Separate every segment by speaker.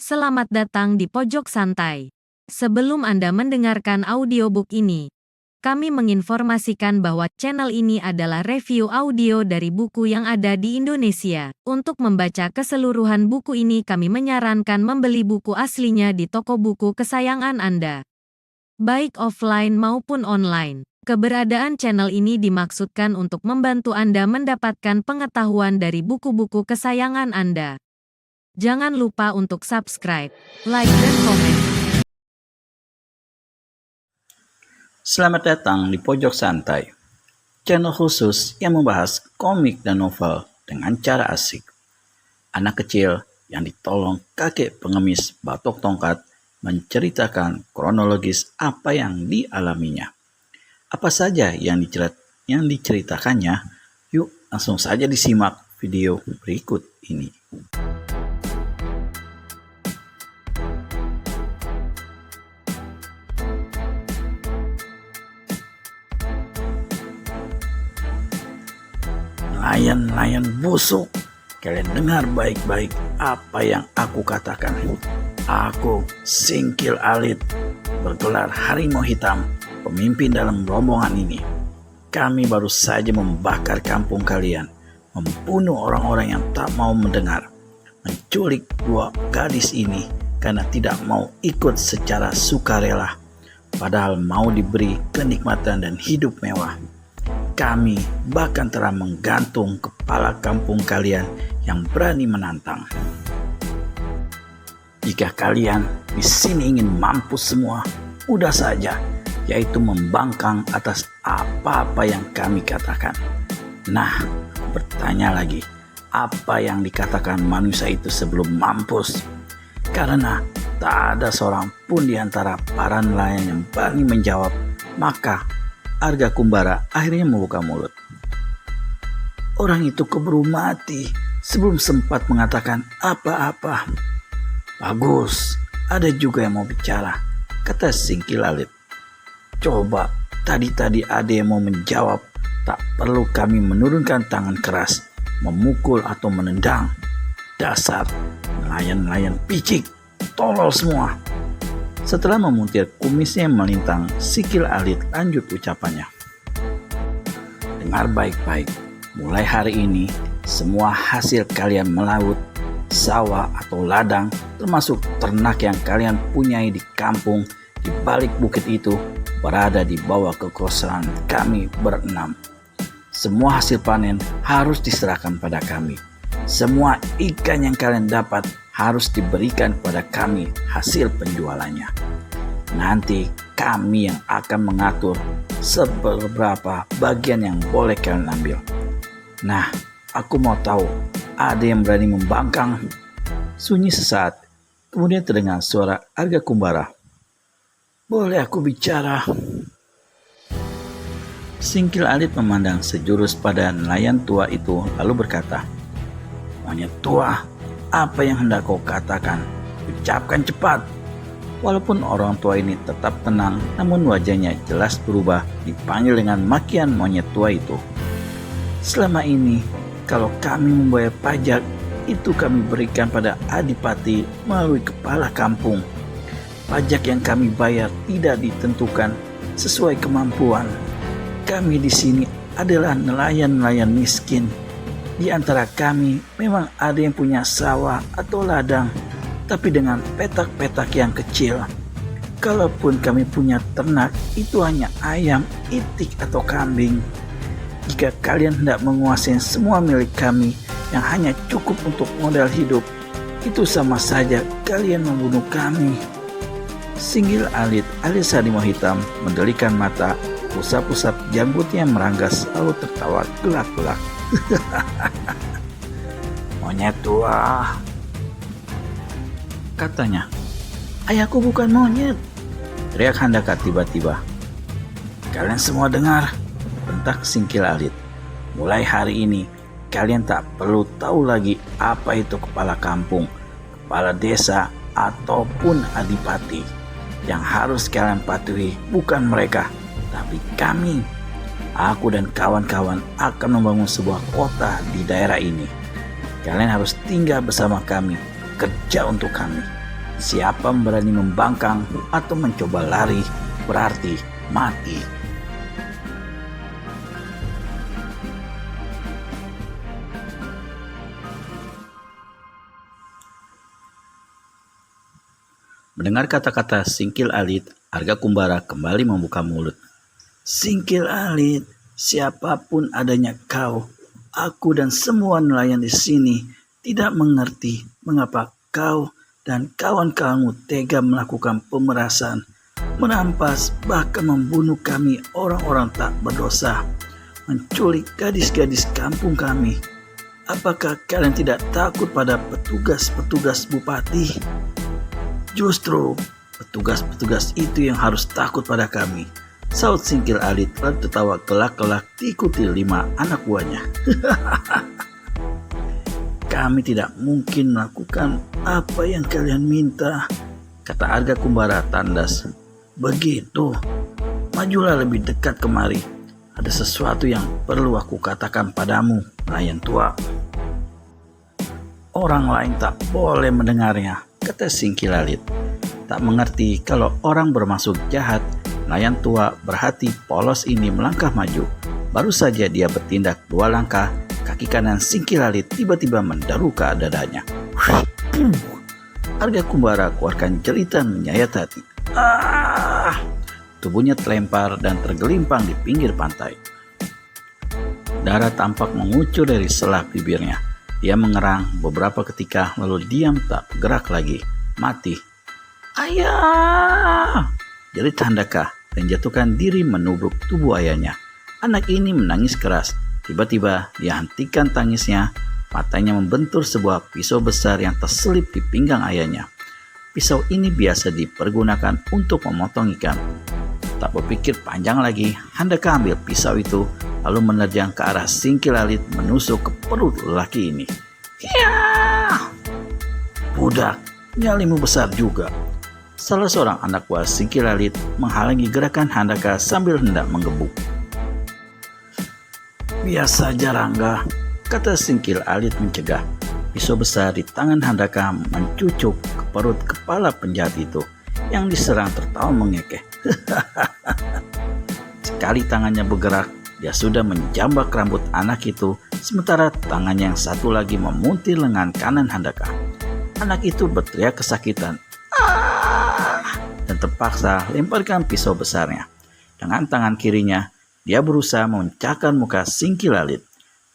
Speaker 1: Selamat datang di Pojok Santai. Sebelum Anda mendengarkan audiobook ini, kami menginformasikan bahwa channel ini adalah review audio dari buku yang ada di Indonesia. Untuk membaca keseluruhan buku ini, kami menyarankan membeli buku aslinya di toko buku kesayangan Anda, baik offline maupun online. Keberadaan channel ini dimaksudkan untuk membantu Anda mendapatkan pengetahuan dari buku-buku kesayangan Anda. Jangan lupa untuk subscribe, like, dan komen.
Speaker 2: Selamat datang di Pojok Santai, channel khusus yang membahas komik dan novel dengan cara asik. Anak kecil yang ditolong kakek pengemis batok tongkat menceritakan kronologis apa yang dialaminya. Apa saja yang diceritakannya? Yuk langsung saja disimak video berikut ini. Nelayan busuk, kalian dengar baik-baik apa yang aku katakan. Aku, Singkil Alit, bergelar harimau hitam, pemimpin dalam rombongan ini. Kami baru saja membakar kampung kalian, membunuh orang-orang yang tak mau mendengar, menculik 2 gadis ini karena tidak mau ikut secara sukarela, padahal mau diberi kenikmatan dan hidup mewah. Kami bahkan telah menggantung kepala kampung kalian yang berani menantang. Jika kalian di sini ingin mampus semua, mudah saja, yaitu membangkang atas apa-apa yang kami katakan. Nah, bertanya lagi, apa yang dikatakan manusia itu sebelum mampus? Karena tak ada seorang pun di antara para nelayan yang berani menjawab, maka Arga Kumbara akhirnya membuka mulut. Orang itu keburu mati sebelum sempat mengatakan apa-apa. Bagus, ada juga yang mau bicara, kata Singkil Alit. Coba, tadi ada yang mau menjawab, tak perlu kami menurunkan tangan keras, memukul atau menendang. Dasar nelayan-nelayan picik, tolol semua. Setelah memuntir kumisnya melintang, Singkil Alit lanjut ucapannya. Dengar baik-baik, mulai hari ini semua hasil kalian melaut, sawah atau ladang, termasuk ternak yang kalian punyai di kampung di balik bukit itu, berada di bawah kekuasaan kami berenam. Semua hasil panen harus diserahkan pada kami. Semua ikan yang kalian dapat harus diberikan kepada kami hasil penjualannya. Nanti kami yang akan mengatur seberapa bagian yang boleh kalian ambil. Nah, aku mau tahu, ada yang berani membangkang? Sunyi sesaat, kemudian terdengar suara Arga Kumbara. Boleh aku bicara? Singkil Alit memandang sejurus pada nelayan tua itu lalu berkata, Monyet tua, apa yang hendak kau katakan? Ucapkan cepat. Walaupun orang tua ini tetap tenang, namun wajahnya jelas berubah dipanggil dengan makian monyet tua itu. Selama ini, kalau kami membayar pajak, itu kami berikan pada adipati melalui kepala kampung. Pajak yang kami bayar tidak ditentukan sesuai kemampuan. Kami di sini adalah nelayan-nelayan miskin. Di antara kami memang ada yang punya sawah atau ladang, tapi dengan petak-petak yang kecil. Kalaupun kami punya ternak, itu hanya ayam, itik, atau kambing. Jika kalian hendak menguasai semua milik kami yang hanya cukup untuk modal hidup, itu sama saja kalian membunuh kami. Singkil Alit alias harimau hitam mendelikan mata, pusat-pusat janggutnya meranggas lalu tertawa gelak-gelak. Monyet tua, katanya. Ayahku bukan monyet, teriak Handaka tiba-tiba. Kalian semua dengar, bentak Singkil Alit. Mulai hari ini, kalian tak perlu tahu lagi apa itu kepala kampung, kepala desa, ataupun adipati. Yang harus kalian patuhi bukan mereka, tapi kami. Aku dan kawan-kawan akan membangun sebuah kota di daerah ini. Kalian harus tinggal bersama kami, kerja untuk kami. Siapa berani membangkang atau mencoba lari berarti mati. Mendengar kata-kata Singkil Alit, Arga Kumbara kembali membuka mulut. Singkil Alit, siapapun adanya kau, aku dan semua nelayan di sini tidak mengerti mengapa kau dan kawan-kawanmu tega melakukan pemerasan, merampas, bahkan membunuh kami orang-orang tak berdosa, menculik gadis-gadis kampung kami. Apakah kalian tidak takut pada petugas-petugas bupati? Justru petugas-petugas itu yang harus takut pada kami, saut Singkil Alit lalu tertawa kelak-kelak diikuti 5 anak buahnya. Kami tidak mungkin melakukan apa yang kalian minta, kata Arga Kumbara tandas. Begitu, majulah lebih dekat kemari. Ada sesuatu yang perlu aku katakan padamu, nelayan tua. Orang lain tak boleh mendengarnya, kata Singkil Alit. Tak mengerti kalau orang bermaksud jahat, nelayan tua berhati polos ini melangkah maju. Baru saja dia bertindak 2 langkah, kaki kanan Singkil Alit tiba-tiba mendaru ke dadanya. Arga Kumbara keluarkan jeritan menyayat hati. Tubuhnya terlempar dan tergelimpang di pinggir pantai. Darah tampak mengucur dari selak bibirnya. Dia mengerang beberapa ketika lalu diam tak bergerak lagi. Mati. Ayah! Jerit Handaka dan jatuhkan diri menubruk tubuh ayahnya. Anak ini menangis keras. Tiba-tiba dia hentikan tangisnya. Matanya membentur sebuah pisau besar yang terselip di pinggang ayahnya. Pisau ini biasa dipergunakan untuk memotong ikan. Tak berpikir panjang lagi, Handaka ambil pisau itu lalu menerjang ke arah Singkil Alit menusuk ke perut lelaki ini. Hiya! Budak, nyalimu besar juga. Salah seorang anak buah Singkil Alit menghalangi gerakan Handaka sambil hendak menggebuk. Biasa saja Rangga, kata Singkil Alit mencegah. Pisau besar di tangan Handaka mencucuk ke perut kepala penjahat itu yang diserang tertawa mengekeh. Sekali tangannya bergerak, dia sudah menjambak rambut anak itu, sementara tangannya yang satu lagi memuntir lengan kanan Handaka. Anak itu berteriak kesakitan dan terpaksa lemparkan pisau besarnya. Dengan tangan kirinya, dia berusaha memecahkan muka Singkil Alit.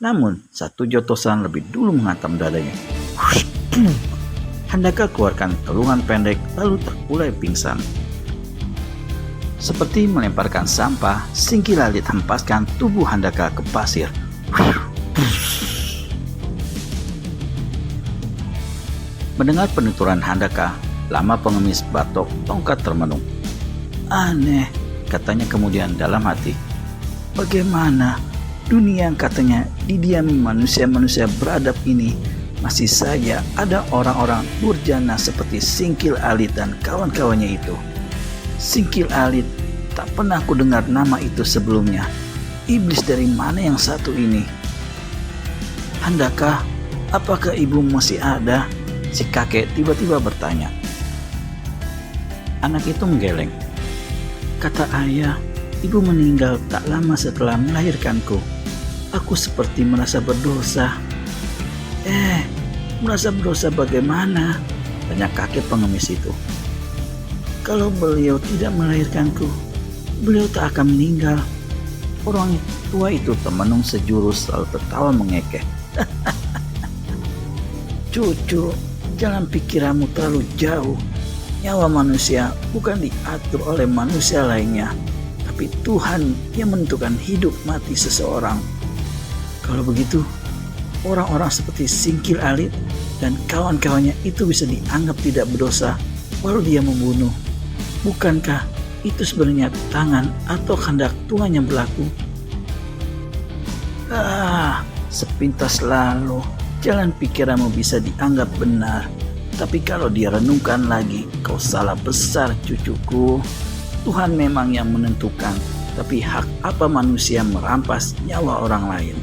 Speaker 2: Namun, satu jotosan lebih dulu menghantam dadanya. Handaka keluarkan telungan pendek lalu terkulai pingsan. Seperti melemparkan sampah, Singkil Alit hempaskan tubuh Handaka ke pasir. Mendengar penuturan Handaka, lama pengemis batok tongkat termenung. Aneh, katanya kemudian dalam hati. Bagaimana dunia yang katanya didiami manusia-manusia beradab ini masih saja ada orang-orang durjana seperti Singkil Alit dan kawan-kawannya itu. Singkil Alit, tak pernah ku dengar nama itu sebelumnya. Iblis dari mana yang satu ini? Handaka, apakah ibu masih ada? Si kakek tiba-tiba bertanya. Anak itu menggeleng. Kata ayah, ibu meninggal tak lama setelah melahirkanku. Aku seperti merasa berdosa. Merasa berdosa bagaimana? Tanya kakek pengemis itu. Kalau beliau tidak melahirkanku, beliau tak akan meninggal. Orang tua itu termenung sejurus lalu tertawa mengekeh. Cucu, jangan pikiranmu terlalu jauh. Nyawa manusia bukan diatur oleh manusia lainnya, tapi Tuhan yang menentukan hidup mati seseorang. Kalau begitu, orang-orang seperti Singkil Alit dan kawan-kawannya itu bisa dianggap tidak berdosa walau dia membunuh. Bukankah itu sebenarnya tangan atau kehendak Tuhan yang berlaku? Sepintas lalu, jalan pikiranmu bisa dianggap benar. Tapi kalau direnungkan lagi, kau salah besar cucuku. Tuhan memang yang menentukan, tapi hak apa manusia merampas nyawa orang lain?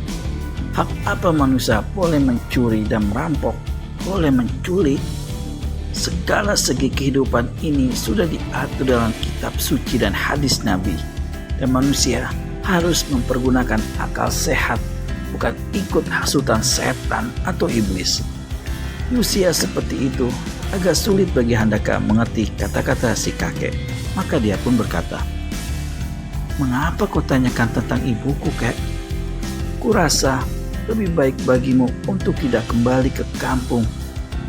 Speaker 2: Hak apa manusia boleh mencuri dan merampok, boleh menculik? segala segi kehidupan ini sudah diatur dalam kitab suci dan hadis Nabi. Dan manusia harus mempergunakan akal sehat, bukan ikut hasutan setan atau iblis. Di usia seperti itu, agak sulit bagi Handaka mengerti kata-kata si kakek. Maka dia pun berkata, "Mengapa kau tanyakan tentang ibuku, kek? Kurasa lebih baik bagimu untuk tidak kembali ke kampung.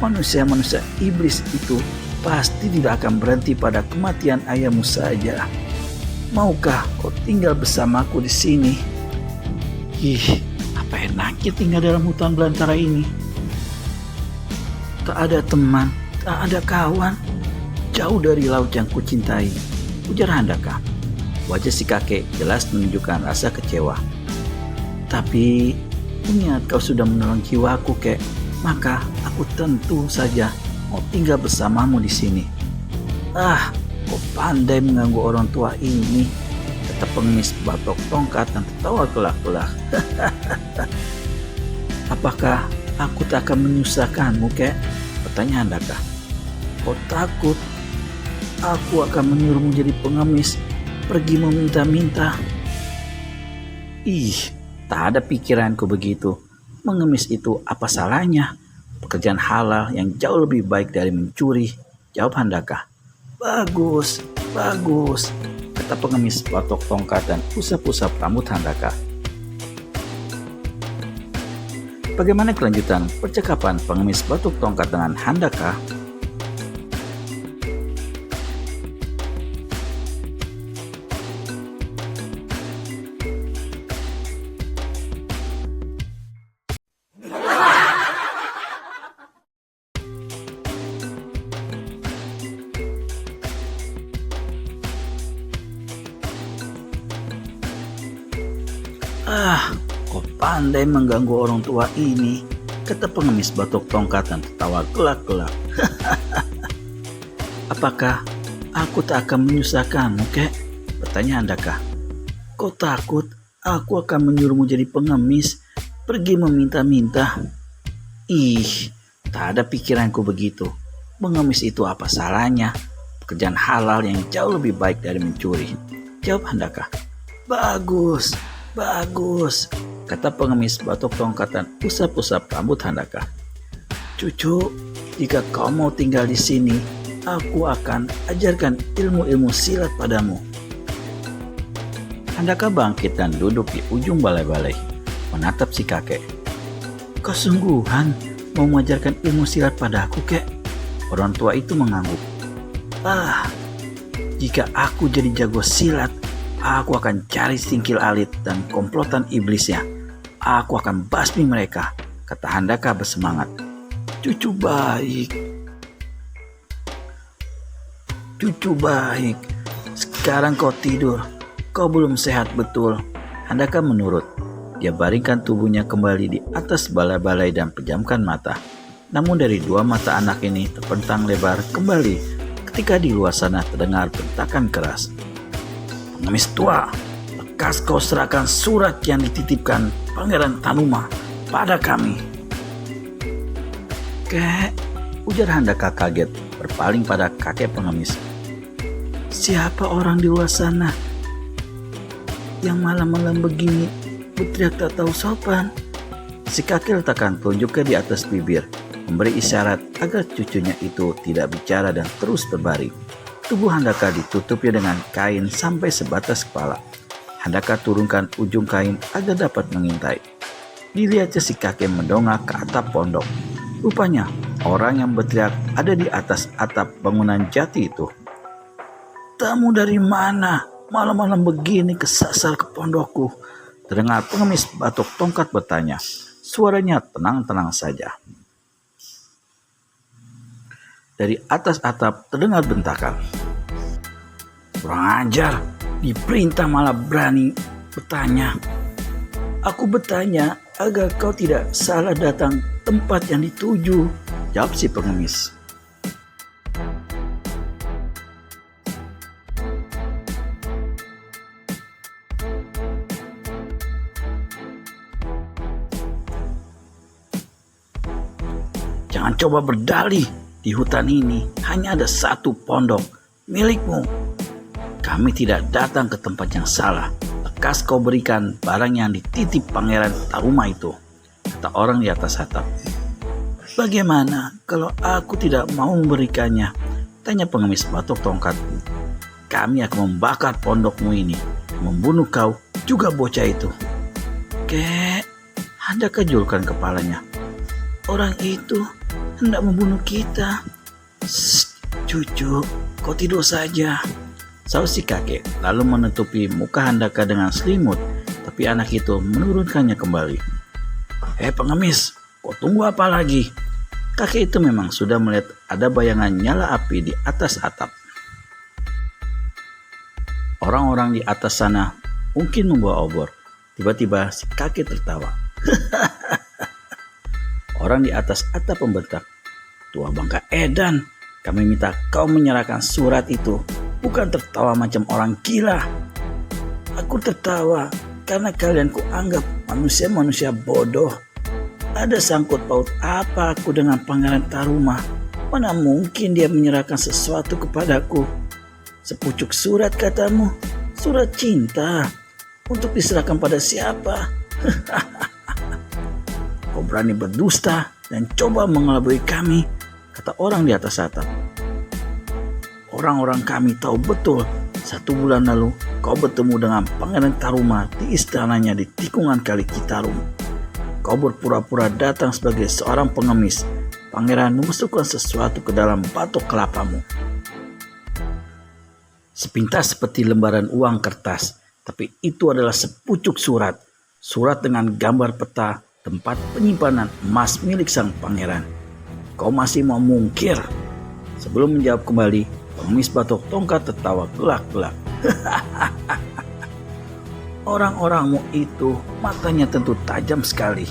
Speaker 2: Manusia-manusia iblis itu pasti tidak akan berhenti pada kematian ayahmu saja. Maukah kau tinggal bersamaku di sini?" Ih, apa enaknya tinggal dalam hutan belantara ini? Tak ada teman, tak ada kawan, jauh dari laut yang kucintai, ujar Handaka. Wajah si kakek jelas menunjukkan rasa kecewa. "Tapi ingat kau sudah menolong jiwaku, kek. Maka aku tentu saja mau tinggal bersamamu di sini." "Ah, kau pandai mengganggu orang tua ini," kata pengemis batok tongkat dan tertawa kelak-kelak. "Apakah aku tak akan menyusahkanmu, kek?" bertanya Handaka. "Kau takut aku akan menyuruhmu jadi pengemis, pergi meminta-minta?" "Ih, tak ada pikiranku begitu. Mengemis itu apa salahnya? Pekerjaan halal yang jauh lebih baik dari mencuri," jawab Handaka. Bagus, kata pengemis batok tongkat dan usap-usap rambut Handaka. Bagaimana kelanjutan percakapan pengemis batok tongkat dengan Handaka? "Ah, kau pandai mengganggu orang tua ini," kata pengemis batok tongkat dan tertawa gelak-gelak. "Apakah aku tak akan menyusahkanmu, kek?" bertanya Handaka. "Kau takut aku akan menyuruhmu jadi pengemis, pergi meminta-minta?" "Ih, tak ada pikiranku begitu. Mengemis itu apa salahnya? Pekerjaan halal yang jauh lebih baik dari mencuri," jawab Handaka. Bagus, kata pengemis batok tongkat dan usap-usap rambut Handaka. "Cucu, jika kau mau tinggal di sini, aku akan ajarkan ilmu-ilmu silat padamu." Handaka bangkit dan duduk di ujung balai-balai, menatap si kakek. "Kau sungguhan mau mengajarkan ilmu silat padaku, kek?" Orang tua itu mengangguk. "Ah, jika aku jadi jago silat, aku akan cari singkil alit dan komplotan iblisnya. Aku akan basmi mereka," kata Handaka bersemangat. Cucu baik, sekarang kau tidur. Kau belum sehat betul." Handaka menurut. Dia baringkan tubuhnya kembali di atas balai-balai dan pejamkan mata. Namun dari dua mata anak ini terpentang lebar kembali ketika di luar sana terdengar bentakan keras. "Pengemis tua, lekas kau serahkan surat yang dititipkan Pangeran Tanuma pada kami." "Kek," ujar Handaka kaget berpaling pada kakek pengemis. "Siapa orang di luar sana yang malam-malam begini berteriak tak tahu sopan?" Si kakek letakkan telunjuknya di atas bibir, memberi isyarat agar cucunya itu tidak bicara dan terus berbaring. Tubuh Handaka ditutupnya dengan kain sampai sebatas kepala. Handaka turunkan ujung kain agar dapat mengintai. Dilihatnya si kakek mendongak ke atap pondok. Rupanya orang yang berteriak ada di atas atap bangunan jati itu. "Tamu dari mana? Malam-malam begini kesasar ke pondokku?" terdengar pengemis batok tongkat bertanya. Suaranya tenang-tenang saja. Dari atas atap terdengar bentakan. "Kurang ajar, diperintah malah berani bertanya." "Aku bertanya agar kau tidak salah datang tempat yang dituju," jawab si pengemis. "Jangan coba berdalih," di hutan ini hanya ada satu pondok milikmu. Kami tidak datang ke tempat yang salah. Lekas kau berikan barang yang dititip Pangeran Taruma itu, kata orang di atas atap. Bagaimana kalau aku tidak mau memberikannya? Tanya pengemis batok tongkat. Kami akan membakar pondokmu ini, membunuh kau juga bocah itu. Kek, Handaka julkan kepalanya. Orang itu hendak membunuh kita. Cucu, kau tidur saja, saus si kakek lalu menutupi muka Handaka dengan selimut, tapi anak itu menurunkannya kembali. Pengemis, kau tunggu apa lagi? Kakek itu memang sudah melihat ada bayangan nyala api di atas atap. Orang-orang di atas sana mungkin membawa obor. Tiba-tiba si kakek tertawa. Orang di atas atap membentak. Tua bangka edan, kami minta kau menyerahkan surat itu, bukan tertawa macam orang gila. Aku tertawa karena kalian kuanggap manusia-manusia bodoh. Ada sangkut paut apa aku dengan Pangeran Taruma? Mana mungkin dia menyerahkan sesuatu kepadaku? Sepucuk surat katamu, surat cinta. Untuk diserahkan pada siapa? Kau berani berdusta dan coba mengelabui kami, kata orang di atas atap. Orang-orang kami tahu betul 1 bulan lalu kau bertemu dengan Pangeran Taruma di istananya di tikungan Kali Citarum. Kau berpura-pura datang sebagai seorang pengemis. Pangeran memasukkan sesuatu ke dalam batok kelapamu. Sepintas seperti lembaran uang kertas, tapi itu adalah sepucuk surat. Surat dengan gambar peta tempat penyimpanan emas milik sang pangeran. Kau masih mau mungkir? Sebelum menjawab kembali, pengemis batok tongkat tertawa gelak-gelak. Orang-orangmu itu matanya tentu tajam sekali.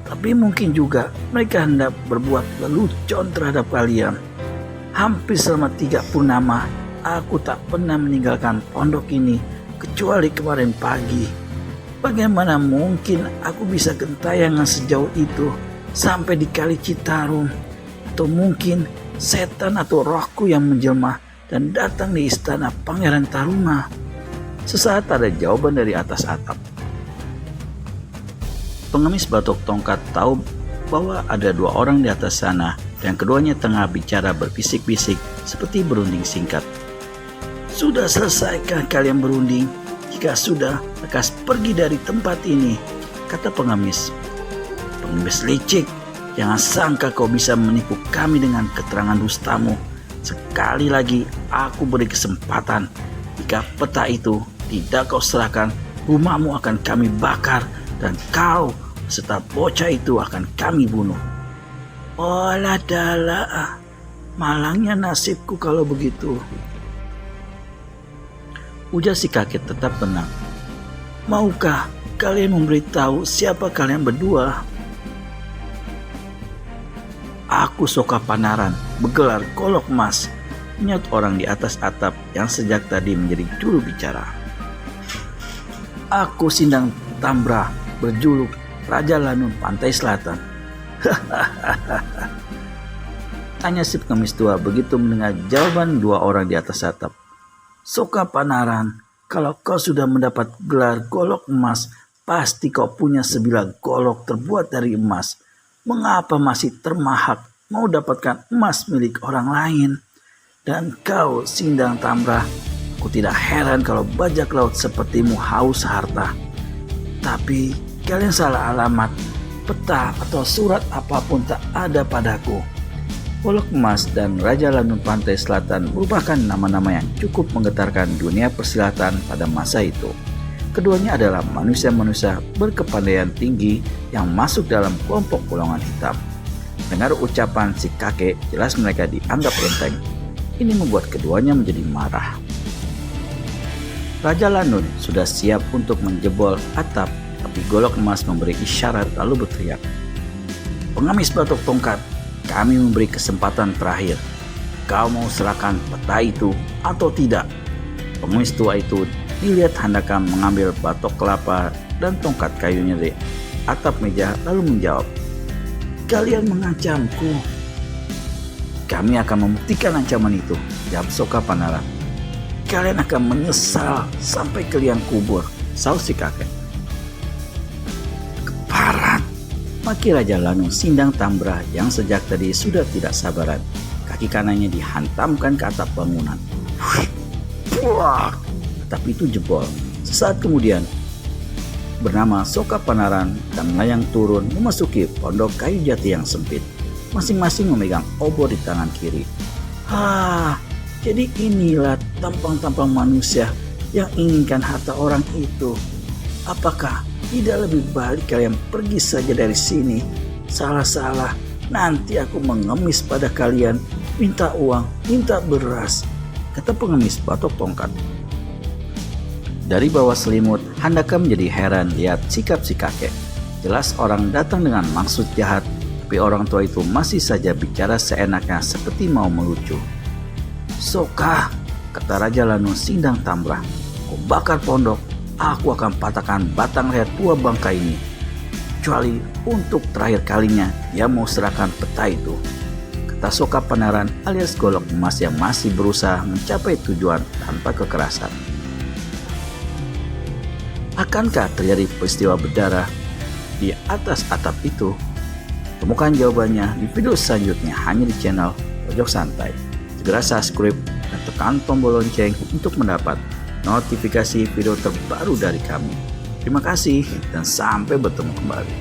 Speaker 2: Tapi mungkin juga mereka hendak berbuat lelucon terhadap kalian. Hampir selama 3 purnama, aku tak pernah meninggalkan pondok ini kecuali kemarin pagi. Bagaimana mungkin aku bisa gentayangan sejauh itu sampai di Kali Citarum? Atau mungkin setan atau rohku yang menjelma dan datang di istana Pangeran Taruma? Sesaat ada jawaban dari atas atap. Pengemis batok tongkat tahu bahwa ada 2 orang di atas sana dan keduanya tengah bicara berbisik-bisik seperti berunding singkat. Sudah selesaikah kalian berunding? Jika sudah, lekas pergi dari tempat ini, kata pengemis. Pengemis licik, jangan sangka kau bisa menipu kami dengan keterangan dustamu. Sekali lagi aku beri kesempatan. Jika peta itu tidak kau serahkan, rumahmu akan kami bakar dan kau serta bocah itu akan kami bunuh. Olah dala, malangnya nasibku kalau begitu, ujar si kakek tetap tenang. Maukah kalian memberitahu siapa kalian berdua? Aku Soka Panaran, bergelar Golok Emas, menyahut orang di atas atap yang sejak tadi menjadi juru bicara. Aku Sindang Tambra, berjuluk Raja Lanun Pantai Selatan. Tanya si pengemis tua begitu mendengar jawaban 2 orang di atas atap. Soka Panaran, kalau kau sudah mendapat gelar Golok Emas, pasti kau punya 9 golok terbuat dari emas. Mengapa masih termahak mau dapatkan emas milik orang lain? Dan kau Sindang Tambra, aku tidak heran kalau bajak laut sepertimu haus harta. Tapi kalian salah alamat. Peta atau surat apapun tak ada padaku. Golok Emas dan Raja Lanun Pantai Selatan merupakan nama-nama yang cukup menggetarkan dunia persilatan pada masa itu. Keduanya adalah manusia-manusia berkepandaian tinggi yang masuk dalam kelompok golongan hitam. Dengar ucapan si kakek, jelas mereka dianggap enteng. Ini membuat keduanya menjadi marah. Raja Lanun sudah siap untuk menjebol atap, tapi Golok Emas memberi isyarat lalu berteriak. Pengemis batok tongkat, kami memberi kesempatan terakhir. Kau mau serahkan peta itu atau tidak? Pengemis tua itu dilihat Handaka mengambil batok kelapa dan tongkat kayunya dari atap meja lalu menjawab. Kalian mengancamku. Kami akan membuktikan ancaman itu, jawab Soka Panaran. Kalian akan menyesal sampai ke liang kubur, saus si kakek. Keparat, maki Raja Lanu Sindang Tambra yang sejak tadi sudah tidak sabaran. Kaki kanannya dihantamkan ke atap bangunan. Atap itu jebol. Sesaat kemudian, bernama Soka Panaran dan melayang turun memasuki pondok kayu jati yang sempit. Masing-masing memegang obor di tangan kiri. Jadi inilah tampang-tampang manusia yang inginkan harta orang itu. Apakah tidak lebih baik kalian pergi saja dari sini? Salah-salah, nanti aku mengemis pada kalian, minta uang, minta beras, kata pengemis batok tongkat. Dari bawah selimut, Handaka menjadi heran lihat sikap si kakek. Jelas orang datang dengan maksud jahat, tapi orang tua itu masih saja bicara seenaknya seperti mau melucu. Soka, kata Raja Lanu Sindang Tambra, kau bakar pondok, aku akan patahkan batang leher tua bangka ini. Kecuali untuk terakhir kalinya dia mau serahkan peta itu, kata Soka Panaran alias golok emas yang masih berusaha mencapai tujuan tanpa kekerasan. Akankah terjadi peristiwa berdarah di atas atap itu? Temukan jawabannya di video selanjutnya hanya di channel Pojok Santai. Segera subscribe dan tekan tombol lonceng untuk mendapat notifikasi video terbaru dari kami. Terima kasih dan sampai bertemu kembali.